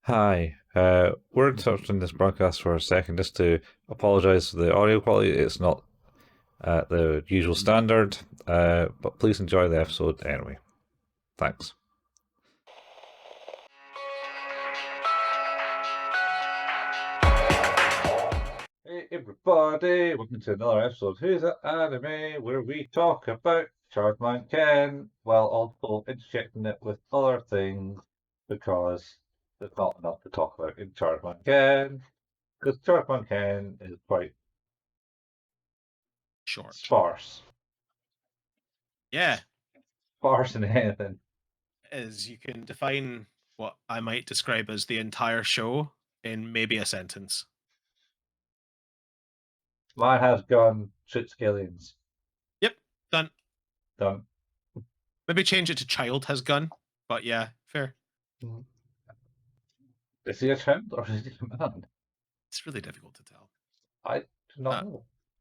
Hi, we're interrupting this broadcast for a second just to apologise for the audio quality. It's not at the usual standard, but please enjoy the episode anyway. Thanks. Hey everybody, welcome to another episode of Who's That Anime, where we talk about Chargeman Ken, while also interjecting it with other things, because there's not enough to talk about in Chargeman Ken, because Chargeman Ken is quite Short. sparse. Yeah, Sparse in anything. as you can define what I might describe as the entire show in maybe a sentence. Man has gun, shoots aliens. Yep, done. Done. Maybe change it to child has gun, but yeah, fair. Is he a child or is he a man? It's really difficult to tell. I do not Uh,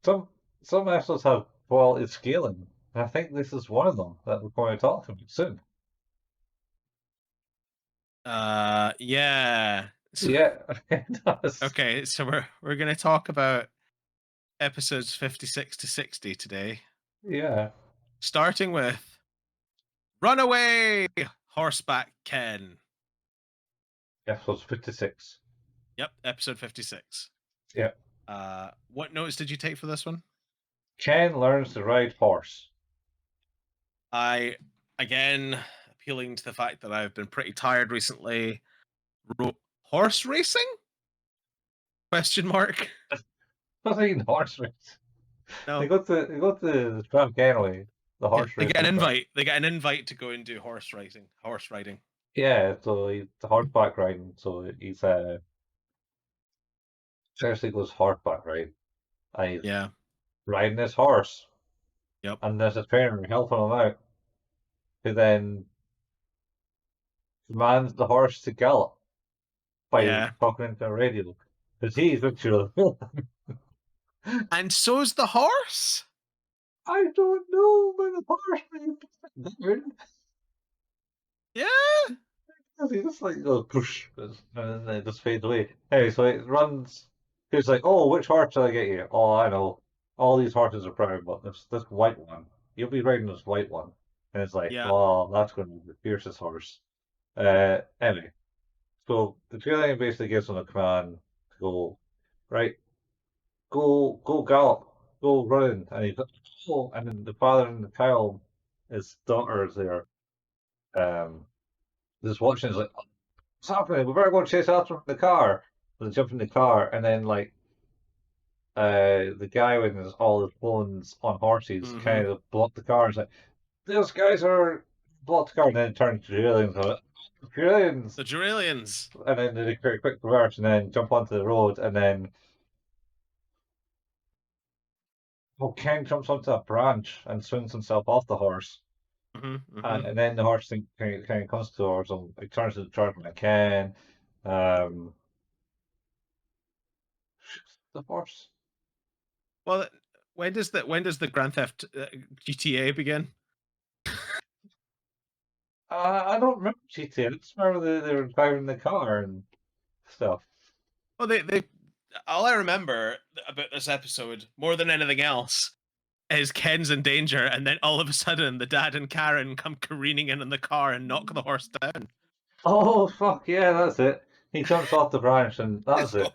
know. Some episodes have quality scaling, and I think this is one of them that we're going to talk about soon. yeah. So, Yeah, it does. okay, so we're gonna talk about episodes 56 to 60 today, Yeah. starting with Runaway Horseback Ken. Episode 56. Yep, episode 56. Yeah. What notes did you take for this one? Ken learns to ride horse. I, again, appealing to the fact that I've been pretty tired recently, wrote horse racing? Question mark. Not even horse race. They No. go to the track anyway, the Yeah, horse they get an racing track. invite. They get an invite to go and do horse racing, horse riding. Yeah, so he's horseback riding, so he's seriously goes horseback riding. And he's Yeah. riding his horse, Yep. and there's a trainer helping him out, who then commands the horse to gallop by Yeah. talking into a radio, because he's literally. And so's the horse. I don't know, but the horse man. Yeah. He just like goes push, and then it just fades away. Anyway, so it runs. He's like, "Oh, which horse shall I get you?" Oh, I know. All these horses are brown, but this white one. You'll be riding this white one, and it's like, Yeah. "Oh, that's going to be the fiercest horse." Anyway, so the alien basically gives him a command to go, right, go gallop, go running, and he goes, oh, and then the father and the child, his daughter is there, just watching. Is like, what's happening? We better go and chase after him in the car. So they jump in the car, and then like the guy with all his phones on horses Mm-hmm. kind of block the car. And it's like, those guys are blocked the car, and then it turns to aliens. Aliens, The Duralians. and then they create a quick reverse, and then jump onto the road, and then Ken jumps onto a branch and swings himself off the horse. Mm-hmm. Mm-hmm. And then the horse thing kind of comes towards him. It turns to the Chargeman Ken. Um, the horse. Well, when does the Grand Theft GTA begin? I don't remember GTA. I just remember they were driving the car and stuff. Well, they all I remember about this episode more than anything else is Ken's in danger, and then all of a sudden the dad and Karen come careening in the car and knock the horse down. Oh fuck yeah, that's it. He jumps off the branch and that's it.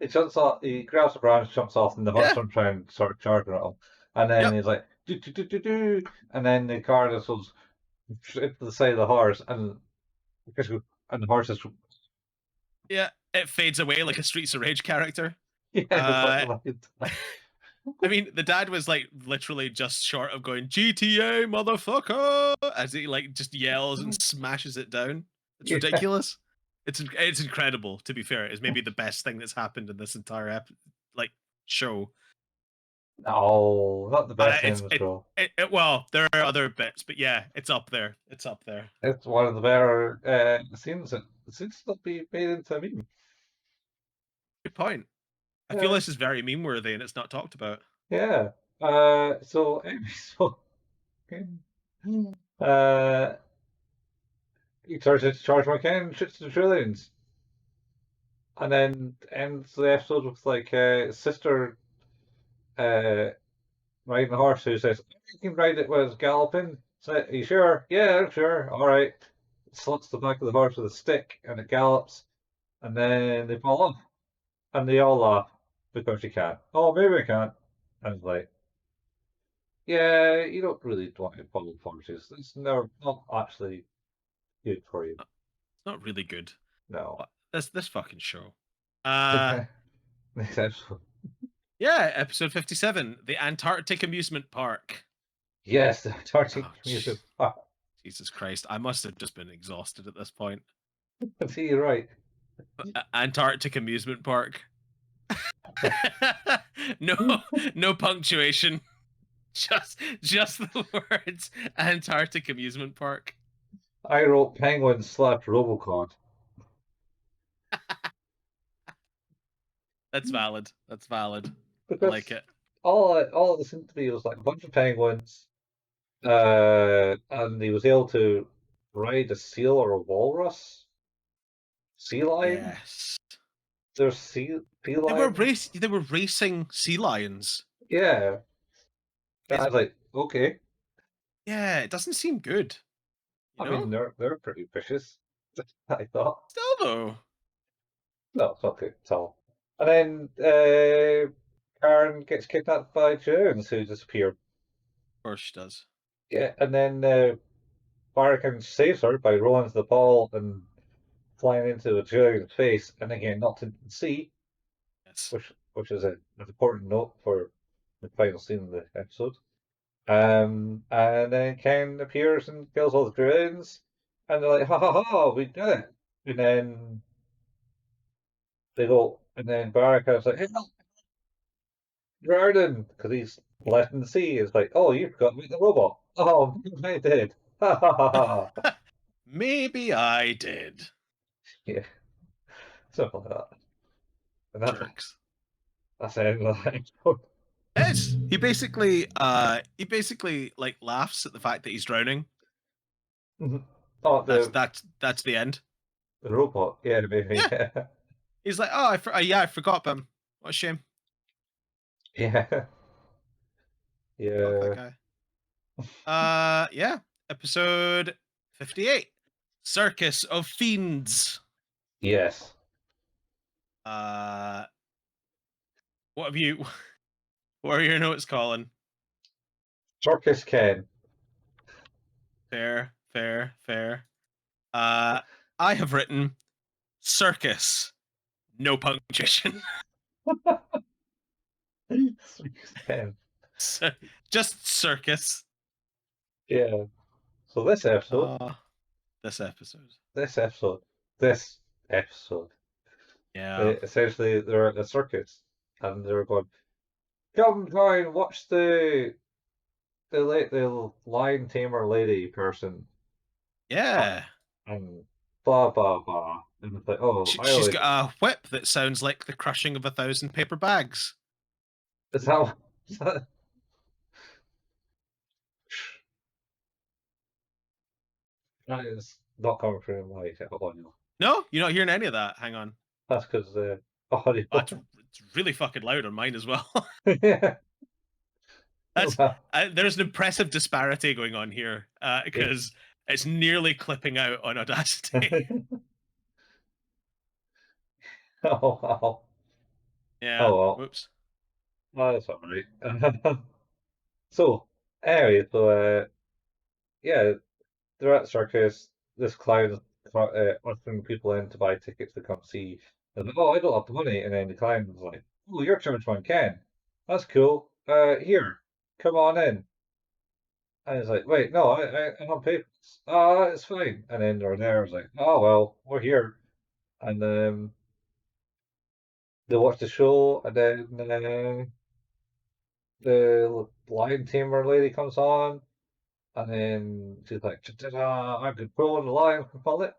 He jumps off. He grabs the branch, jumps off, and the horse Yeah. comes trying and start charging at him. And then Yep. he's like do do do do do, and then the car just goes straight to the side of the horse, and the horse is Yeah. It fades away like a Streets of Rage character. yeah, it's Uh, like I mean, the dad was like literally just short of going GTA motherfucker as he like just yells and smashes it down. It's yeah. ridiculous. It's incredible. To be fair, it's maybe the best thing that's happened in this entire like show. No, not the best thing in It's the show. well, there are other bits, but yeah, it's up there. It's up there. It's one of the better scenes that seems to be made into a meme. Good point. I feel Yeah, this is very meme worthy and it's not talked about. yeah. So anyway, so uh, he turns into Chargeman Ken and shoots the trillions. And then ends the episode with like sister uh, riding a horse who says, "You can ride it while it's galloping." So, are you sure? Yeah, I'm sure. All right. Sluts the back of the horse with a stick and it gallops, and then they fall off, and they all laugh because you can't. Oh, maybe I can't. And it's like, yeah, you don't really want to follow horses. It's not actually good for you. It's not really good. No. But this fucking show. Uh Next episode. yeah, episode 57, the Antarctic amusement park. Yes, the Antarctic Oh, music. Jesus Christ. I must have just been exhausted at this point. See, you're right. Antarctic amusement park. no no punctuation. Just the words Antarctic amusement park. I wrote Penguin slash Robocon. That's valid. That's valid. I like Because it. all it seemed to be was like a bunch of penguins, and he was able to ride a seal or a walrus, sea lion. Yes. There's sea lion. They were racing sea lions. Yeah, I It's, was like, okay. yeah, it doesn't seem good. You I know? mean, they're pretty vicious. I thought. Still though. No, it's not good at all. And then Karen gets kidnapped by Jones, who disappeared. Of course she does. Yeah, and then Barracan saves her by rolling to the ball and flying into a Jones' face, and again knocked into the sea, Yes. which is an important note for the final scene of the episode. And then Ken appears and kills all the drones, and they're like, "Ha ha ha, we did it!" And then they go, and then Barracan's like, "Hey, no, Jordan," because he's left in the sea. Is like, "Oh, you forgot about the robot." Oh, I did. Ha ha ha ha. Maybe I did. Yeah, something like that. And Jerks. that's the end of the episode. It's he basically like laughs at the fact that he's drowning. Oh, That's the end. the robot. Yeah, maybe. Yeah. He's like, oh, yeah, I forgot him. What a shame. Yeah. Fuck that Yeah. guy. Yeah. Episode 58. Circus of Fiends. Yes. Uh what have you what are your notes, Colin? Circus Ken. Fair, fair, fair. Uh I have written circus. No punctuation. Circus Ken. Just circus. Yeah. So this episode, Uh this episode. this episode, this episode, Yeah. essentially they're at a circus and they're going, "Come join, watch the lion tamer lady person," uh, Yeah. and blah blah blah. And it's like, oh, I She's only got a whip that sounds like the crushing of 1,000 paper bags. is that, is that that is not coming from my audio. No, you're not hearing any of that. Hang on. That's because the audio. It's really fucking loud on mine as well. Yeah. That's Well, there's an impressive disparity going on here yeah. because it's nearly clipping out on Audacity. Oh wow. Yeah. Oh well. Whoops. Oh, that's all right. So anyway, yeah, they're at circus. This clown is ushering people in to buy tickets to come see. And like, oh, I don't have the money. And then the clown was like, "Oh, you're Chargeman Ken. That's cool. Here, come on in." And he's like, "Wait, no, I don't pay for this. It's fine." And then they're there. I was like, "Oh well, we're here." And they watch the show, and then the lion tamer lady comes on, and then she's like, "Ta-da, I'm controlling the lion from my lip,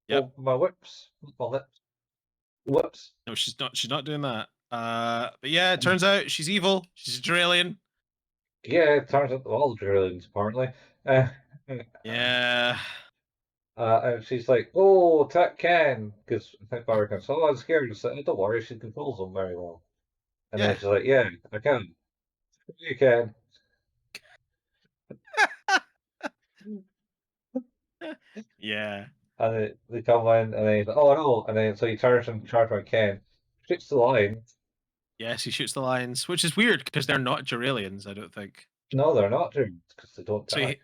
Yep. my whips, my lips, whoops." No, she's not doing that. But yeah, it turns out she's evil. She's a Dralian. Yeah, it turns out all the drillings apparently. Uh, Yeah. And she's like, "Oh, attack Ken," because I think Barry comes. Oh, I'm scared. She's like, "Don't worry, she controls them very well." And then Yeah. she's like, "Yeah, I can. You can." Yeah. And they come in, and then he's like, "Oh no!" And then so he turns and charges on Ken, shoots the line. Yes, he shoots the lions, which is weird because they're not Duralians, I don't think. No, they're not dreams because they don't So die.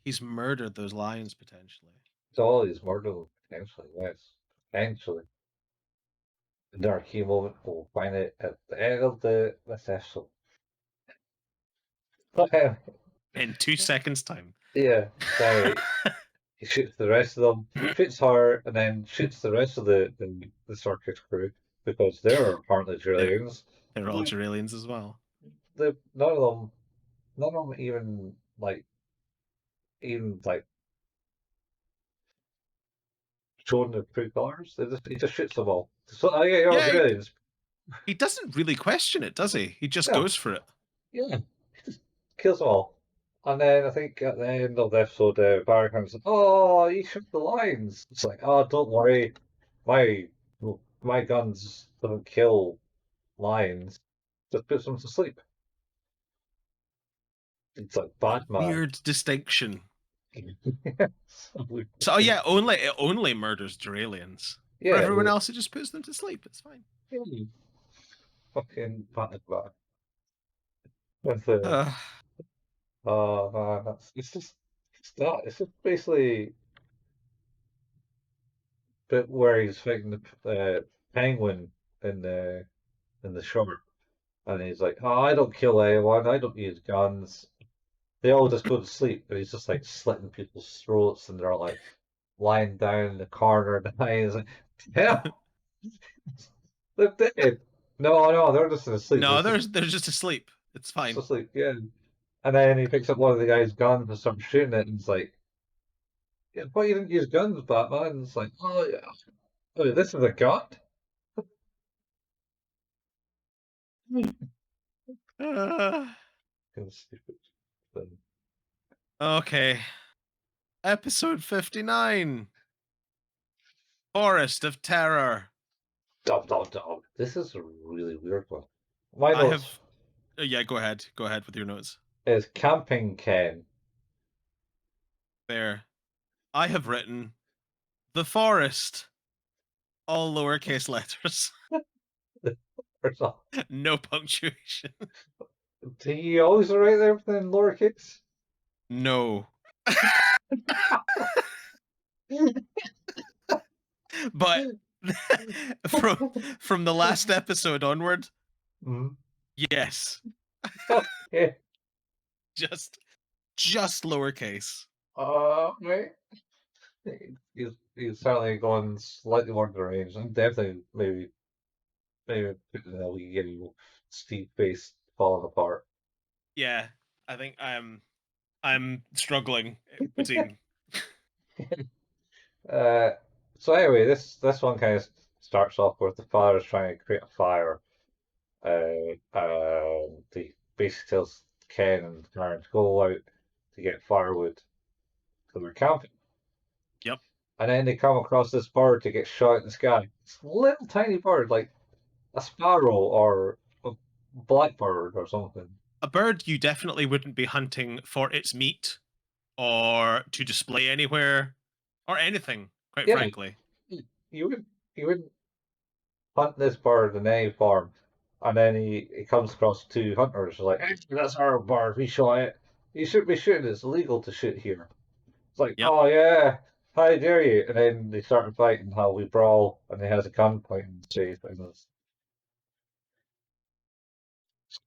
he's murdered those lions potentially. It's all these murder potentially, yes, potentially. The our key moment, we'll find it at the end of this episode. In 2 seconds' time. Yeah, so he shoots the rest of them, shoots her, and then shoots the rest of the circus crew because they're apparently they're trillions. they're all Duralians as well. None of them, none of them even like showing the true colors. He just shoots them all. So yeah, you're all Yeah, trillions. he doesn't really question it, does he? He just Yeah, goes for it. yeah, he just kills them all. And then I think at the end of the episode, Barry comes, "Oh, you shoot the lions." It's like, "Oh, don't worry, my my guns don't kill lions, just puts them to sleep." It's like Batman. Weird distinction. So So oh yeah, it only murders Duralians. For yeah, everyone else, it just puts them to sleep. It's fine. really fucking Batman. With the oh man, it's just it's just basically bit where he's fighting the penguin in the shore, and he's like, "Oh, I don't kill anyone. I don't use guns. They all just go to sleep." And he's just like slitting people's throats, and they're all like lying down in the corner dying. He's like, "Yeah, they're dead." No, no, they're just asleep. No, It's they're just asleep. It's just fine. asleep. Yeah. And then he picks up one of the guy's guns and starts shooting it, and it's like, "Yeah, but you didn't use guns, Batman." And it's like, "Oh yeah, oh, this is a gun." Uh, Kind of stupid. Thing. okay. Episode 59. Forest of Terror. Dum dum dum. This is a really weird one. My I notes have yeah, go ahead. Go ahead with your notes. is Camping Ken. There. I have written The Forest. All lowercase letters. No punctuation. Do you always write everything in lowercase? No. But from from the last episode onward, Mm. yes. Okay. Just just lowercase. Right. He's certainly going slightly more deranged. I'm definitely maybe putting a wee yellow Steve face falling apart. Yeah. I think I'm struggling between Uh, so anyway, this one kind of starts off with the father's trying to create a fire. The basically tells Ken and Karen to go out to get firewood because they're camping. Yep. And then they come across this bird to get shot in the sky. It's a little tiny bird, like a sparrow or a blackbird or something. A bird you definitely wouldn't be hunting for its meat or to display anywhere or anything, quite Yeah, frankly. you would hunt this bird in any form, and then he comes across two hunters like, "Hey, that's our bird. We shot it. You shouldn't be shooting. It's illegal to shoot here." It's like, Yep. "Oh yeah, how dare you?" And then they started fighting. How we brawl, and he has a gun pointing in his face. And it's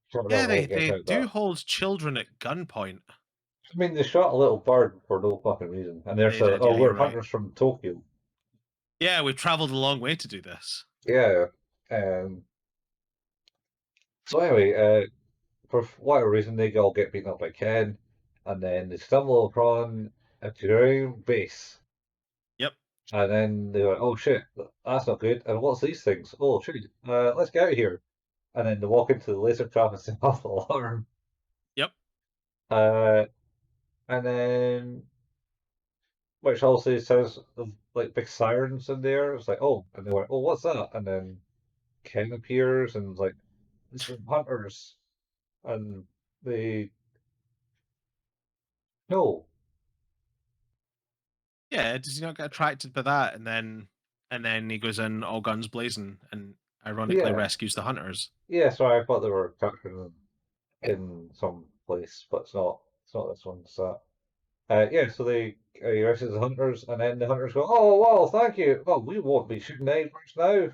sort of Yeah, how they it gets they out do that. hold children at gunpoint. I mean, they shot a little bird for no fucking reason, and they're They saying, did, "Oh, yeah, you're we're right. hunters from Tokyo." Yeah, we've traveled a long way to do this. Yeah. So anyway, for whatever reason, they all get beaten up by Ken, and then they stumble upon a ground base. Yep. And then they go, "Oh shit, that's not good. And what's these things? Oh shit, let's get out of here." And then they walk into the laser trap and set off the alarm. Yep. Uh, and then which also says like big sirens in there. It's like, oh, and they went, oh, what's that? And then Ken appears and like, this is hunters, and they no, Yeah, does he not get attracted by that, and then he goes in all guns blazing and ironically yeah, rescues the hunters? yeah. Sorry, I thought they were capturing them in some place, but it's not. It's not this one. So, yeah. So they he rescues the hunters, and then the hunters go, oh, well, thank you. Well, we won't be shooting any birds now.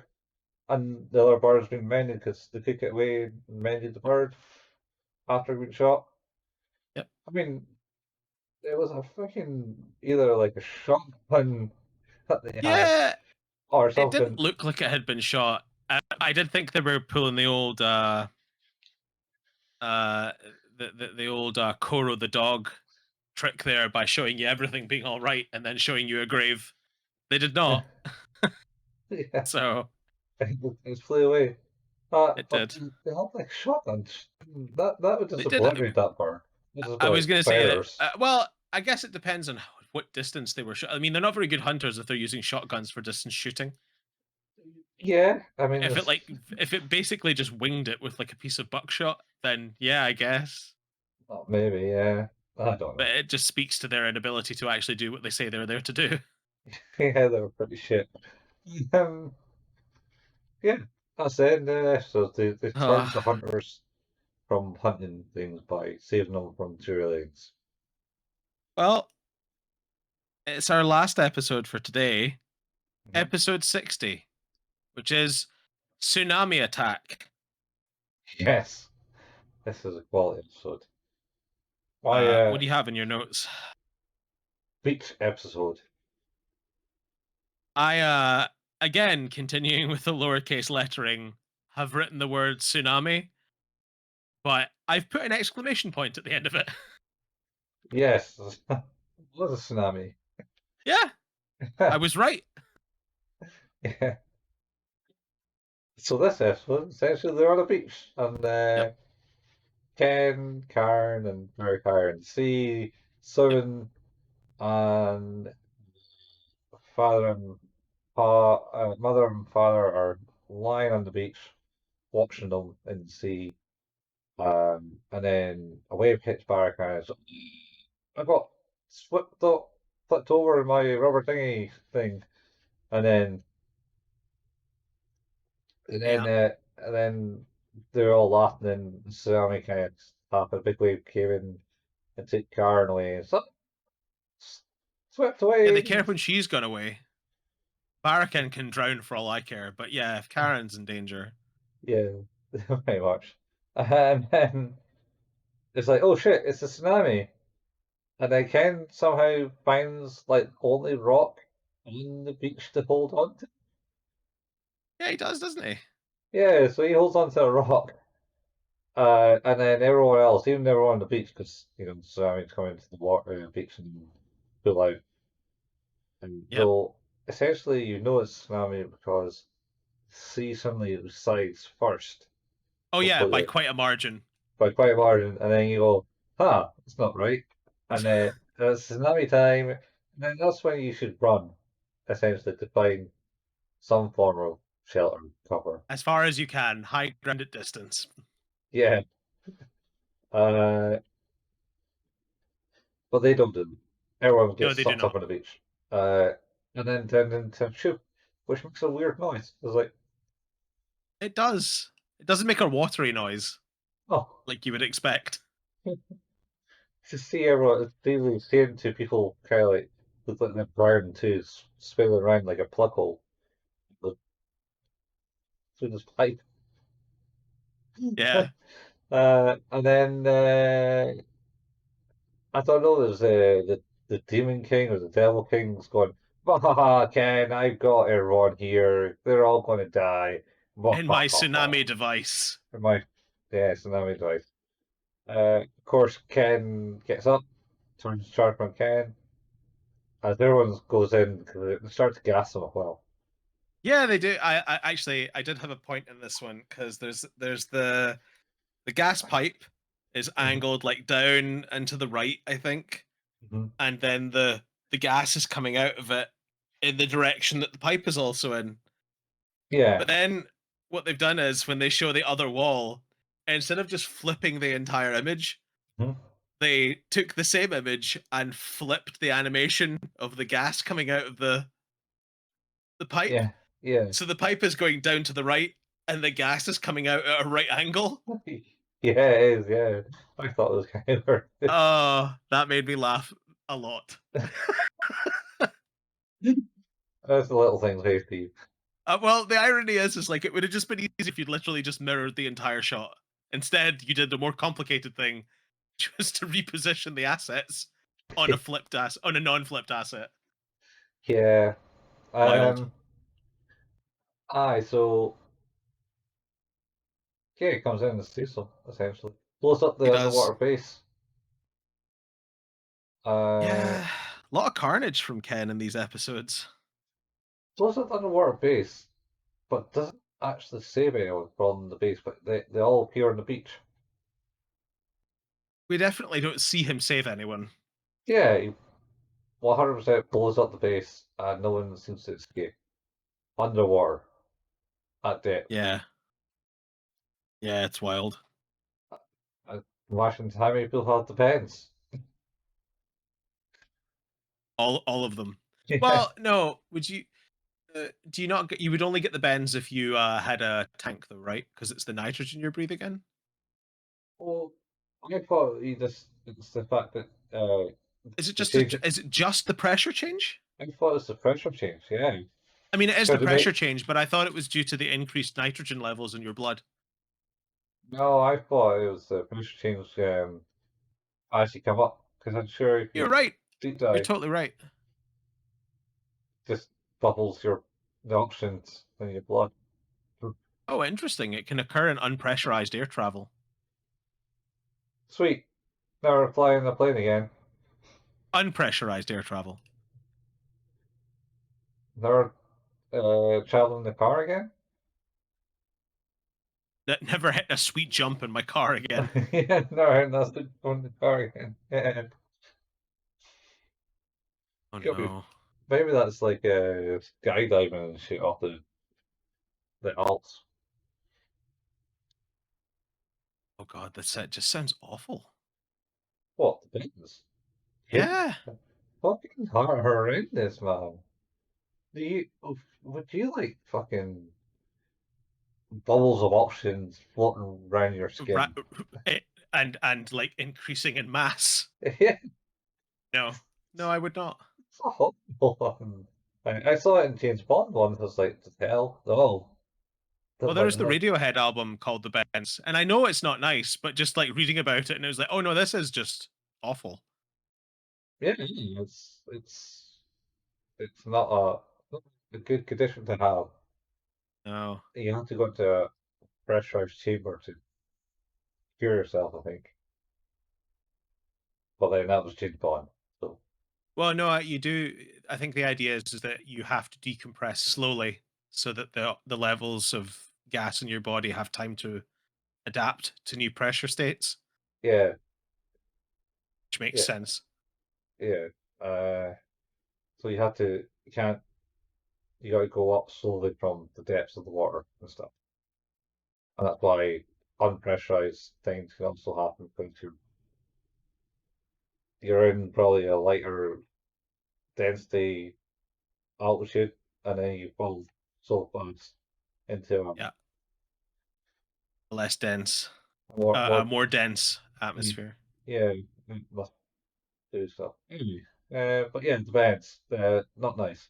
And the other bird's been mended because they took it away and mended the bird after being shot. Yep. I mean, it was a freaking either like a shotgun that they had Yeah, or it didn't something. look like it had been shot. I did think they were pulling the old uh the old Koro the dog trick there by showing you everything being all right and then showing you a grave. They did not. Yeah, So it flew away. it But did. they have like shotguns. That would They did. disappoint that bird. This is I like was going to say that. bears. Well, I guess it depends on what distance they were shot. I mean, they're not very good hunters if they're using shotguns for distance shooting. Yeah, I mean, If it this, like if it basically just winged it with like a piece of buckshot, then yeah, I guess. oh, maybe, yeah. I don't But know. it just speaks to their inability to actually do what they say they're there to do. Yeah, they were pretty shit. Um, yeah, that's it. So they turned the Oh, hunters from hunting things by saving them from Tyrians. well, it's our last episode for today, Mhm. episode 60, which is Tsunami Attack. Yes, this is a quality episode. My What do you have in your notes? beach episode. I again continuing with the lowercase lettering have written the word tsunami, but I've put an exclamation point at the end of it. Yes, what a tsunami. Yeah, I was right. Yeah. So this episode, essentially, they're on a beach, and Yep, Ken, Karen, and Mary Karen see yep, Simon and father and mother and father are lying on the beach watching them in the sea. And then a wave hits back and it's, I got flipped over in my rubber thingy thing, and then and then yeah, uh, and then they're all laughing and the tsunami kind of happened. A big wave came in and took Karen away. And so swept yeah. away. They care when she's gone away. Barakin can drown for all I care, but yeah, if Karen's in danger, Yeah, very much. And then it's like, oh shit, it's a tsunami. And then Ken somehow finds like only rock on the beach to hold on to. yeah, he does, doesn't he? Yeah, so he holds on to a rock. And then everyone else, even everyone on the beach, because the tsunami's coming to the water, beach and pull out. And Yep. so essentially, you know it's tsunami because sea suddenly resides first Oh yeah, by completely quite a margin. by quite a margin, and then you go, "Huh, it's not right." And then it's tsunami time, and then that's when you should run, essentially, to find some form of shelter, cover. As far as you can, high ground at distance. Yeah, uh, but they don't do. Everyone No, gets they do sucked up not. on the beach, uh, and then turned into shoot, which makes a weird noise. It's like, It does. It doesn't make a watery noise oh, like you would expect. to see everyone, basically seeing two people kind of like look like they're brown too, spinning around like a plug hole through this pipe. Yeah. And then I don't know. There's the Demon King or the Devil King's going. Bah, Ken, I've got everyone here. They're all going to die. Bah, In ha, my ha, ha. tsunami device. And my yeah, tsunami dies. Of course, Ken gets up, turns sharp on Ken, as everyone goes in because they start to gas him as well. Yeah, they do. I actually I did have a point in this one because there's the gas pipe is Hmm. angled like down and to the right, I think, Hmm. and then the gas is coming out of it in the direction that the pipe is also in. Yeah. But then what they've done is when they show the other wall, instead of just flipping the entire image, Mhm. they took the same image and flipped the animation of the gas coming out of the pipe. Yeah. Yeah. So the pipe is going down to the right and the gas is coming out at a right angle. Yeah, it is. Yeah. I thought it was kind of weird. Oh, that made me laugh a lot. That's the little things, hey, Steve. Well, the irony is like it would have just been easy if you'd literally just mirrored the entire shot. Instead, you did the more complicated thing, which was to reposition the assets on on a non-flipped asset. Yeah. Wild. Um. Aye. So yeah, it comes in as Cecil essentially. Blows up He the does. underwater base. Uh. Yeah, a lot of carnage from Ken in these episodes. Blows up the underwater base, but doesn't actually save anyone from the base. But they all appear on the beach. We definitely don't see him save anyone. Yeah, he 100% blows up the base, and no one seems to escape underwater at depth. Yeah, yeah, it's wild. Imagine how many people have depends. All of them. Yeah. Well, no, would you? Do you not get? You would only get the bends if you had a tank, though, right? Because it's the nitrogen you're breathing in. Well, I thought it's the fact that Is it the just change. is it just the pressure change? I thought it's the pressure change. Yeah, I mean, it is the because it pressure make change, but I thought it was due to the increased nitrogen levels in your blood. no, I thought it was the pressure change as you come up. Because I'm sure if You're you right. deep You're dive, totally right. just bubbles the oxygens in your blood. Oh, interesting. It can occur in unpressurized air travel. Sweet. Now we're flying the plane again. Unpressurized air travel. Now we're traveling the car again. That never hit a sweet jump in my car again. Yeah, no, that's the going the car again. Yeah, Oh could be. no. Maybe that's like skydiving and shit off the Alps. Oh god, that set just sounds awful. What the business? It's Yeah. fucking horrendous, man. Do you would you like fucking bubbles of oxygen floating around your Ra- skin? it, and like increasing in mass. Yeah, No. No, I would not. it's a horrible one. I saw it in James Bond once. I was like, "To hell, no, Well, don't there like is the no." Radiohead album called The Bends, and I know it's not nice, but just like reading about it, and it was like, oh no, this is just awful. Yeah, it's not a good condition to have. No. You have to go into a pressurized chamber to cure yourself, I think. But then that was James Bond. So Well, no, you do. I think the idea is that you have to decompress slowly so that the levels of gas in your body have time to adapt to new pressure states, yeah, which makes yeah, sense. yeah. So you can't you gotta go up slowly from the depths of the water and stuff. And that's why unpressurized things can also happen because you're in probably a lighter density altitude and then you fall so fast into Yeah, less dense, more a more more dense mm, atmosphere. yeah, it must do stuff. Anyway, but yeah, it depends. Not nice.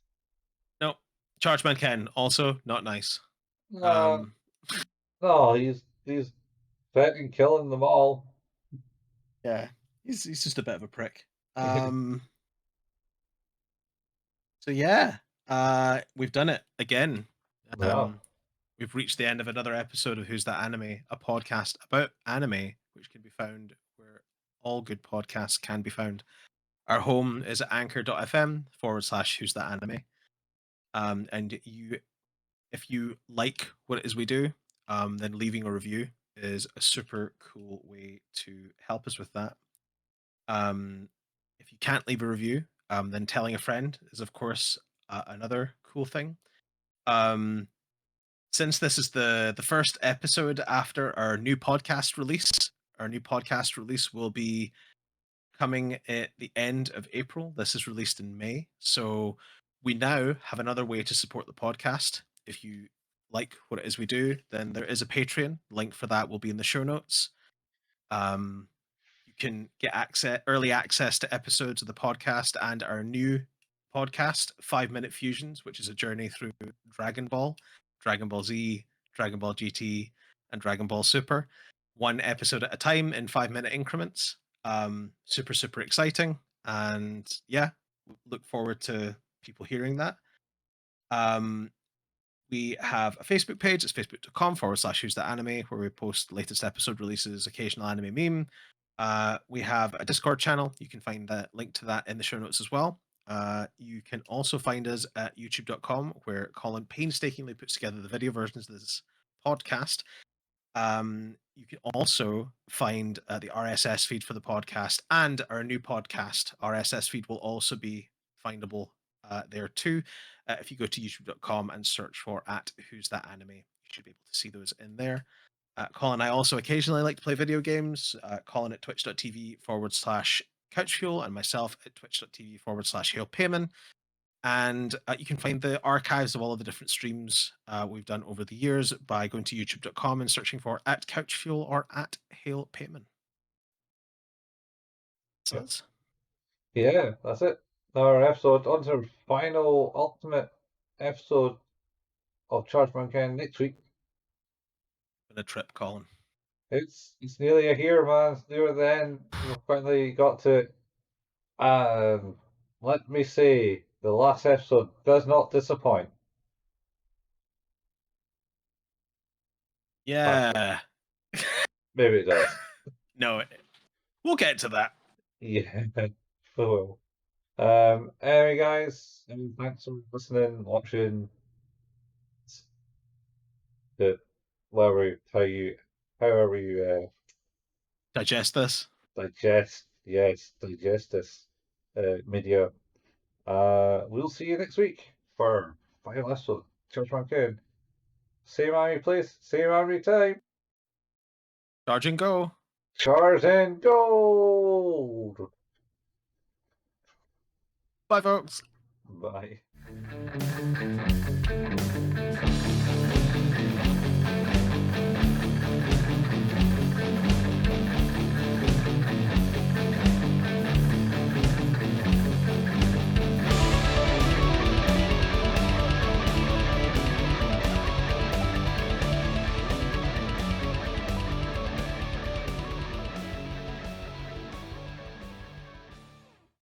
No, Chargeman Ken also not nice. Uh, Um, no, he's threatening killing them all. yeah, he's just a bit of a prick. Um, so yeah, we've done it again. Yeah, Um, we've reached the end of another episode of Who's That Anime, a podcast about anime, which can be found where all good podcasts can be found. Our home is at anchor.fm/Who's That Anime. And if you like what it is we do, then leaving a review is a super cool way to help us with that. Um, if you can't leave a review, then telling a friend is, of course, another cool thing. Um, since this is the first episode after our new podcast release will be coming at the end of April. This is released in May. So we now have another way to support the podcast. If you like what it is we do, then there is a Patreon. Link for that will be in the show notes. Um, you can get early access to episodes of the podcast and our new podcast, 5 Minute Fusions, which is a journey through Dragon Ball, Dragon Ball Z, Dragon Ball GT, and Dragon Ball Super, one episode at a time in 5 minute increments. Super, super exciting. And yeah, look forward to people hearing that. Um, we have a Facebook page. It's facebook.com/who's that anime, where we post latest episode releases, occasional anime meme. We have a Discord channel. You can find the link to that in the show notes as well. You can also find us at youtube.com, where Colin painstakingly puts together the video versions of this podcast. You can also find the RSS feed for the podcast, and our new podcast RSS feed will also be findable there too. If you go to youtube.com and search for at Who's That Anime, you should be able to see those in there. Colin and I also occasionally like to play video games. Colin at twitch.tv/couchfuel and myself at twitch.tv/Hale Payman. And you can find the archives of all of the different streams we've done over the years by going to youtube.com and searching for at Couchfuel or at Hale Payman. So that's Yeah, that's it. Our episode, on to our final, ultimate episode of Chargeman Ken next week. been a trip, Colin. It's nearly a year, man. It's near the end. We've finally got to it. Let me say, the last episode does not disappoint. Yeah. Maybe it does. No, we'll get to that. Yeah, we will. Anyway, guys, thanks for listening, watching. The however you Digest this. digest this media. We'll see you next week for final episode. Charge One Ken. Same anime place, same anime time. Charge and go. Charge and gold. Bye, folks. Bye.